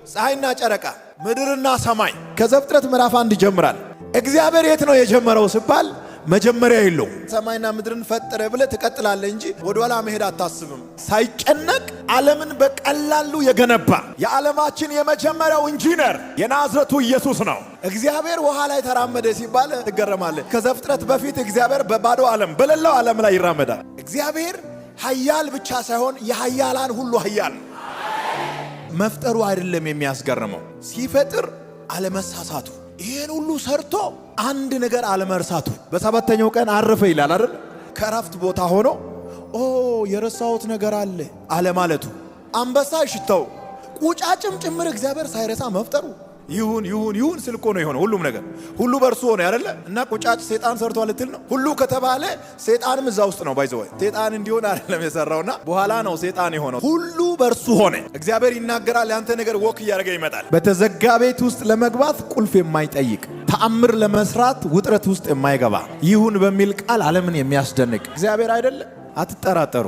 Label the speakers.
Speaker 1: ፀሐይና ጨረቃ ምድርና ሰማይ ከዘፍጥረት ምዕራፍ 1 ይጀምራል። እግዚአብሔር የት ነው የጀመረው ሲባል መጀመሪያ የለው። ሰማይና ምድርን ፈጠረ ብለህ ትቀጥላለህ እንጂ ወደ ኋላ መሄድ አታስብም። ሳይጨነቅ ዓለምን በቀላሉ የገነባ የዓለማችን የመጀመሪያው ኢንጂነር የናዝረቱ ኢየሱስ ነው። እግዚአብሔር ውሃ ላይ ተራመደ ሲባል ትገረማለህ። ከዘፍጥረት በፊት እግዚአብሔር በባዶ ዓለም በሌላው ዓለም ላይ ይራመዳል። እግዚአብሔር ኃያል ብቻ ሳይሆን የኃያላን ሁሉ ኃያል መፍጠሩ አይደለም የሚያስገርመው፣ ሲፈጥር አለመሳሳቱ። ይሄን ሁሉ ሰርቶ አንድ ነገር አለመርሳቱ። በሰባተኛው ቀን አረፈ ይላል አይደል? ከረፍት ቦታ ሆኖ የረሳሁት ነገር አለ አለማለቱ። አንበሳ ሽታው ቁጫጭም ጭምር እግዚአብሔር ሳይረሳ መፍጠሩ። ይሁን ስልኮ ነው የሆነው። ሁሉም ነገር ሁሉ በእርሱ ሆነ አይደለ? እና ቁጫጭ ሰይጣን ሰርቷል ልትል ነው? ሁሉ ከተባለ ሰይጣንም እዛ ውስጥ ነው። ባይዘው ሰይጣን እንዲሆን አይደለም የሰራውና በኋላ ነው ሰይጣን የሆነው። ሁሉ በእርሱ ሆነ። እግዚአብሔር ይናገራል፣ ያንተ ነገር ወክ እያደረገ ይመጣል። በተዘጋ ቤት ውስጥ ለመግባት ቁልፍ የማይጠይቅ ተአምር ለመስራት ውጥረት ውስጥ የማይገባ ይሁን በሚል ቃል ዓለምን የሚያስደንቅ እግዚአብሔር አይደለ? አትጠራጠሩ።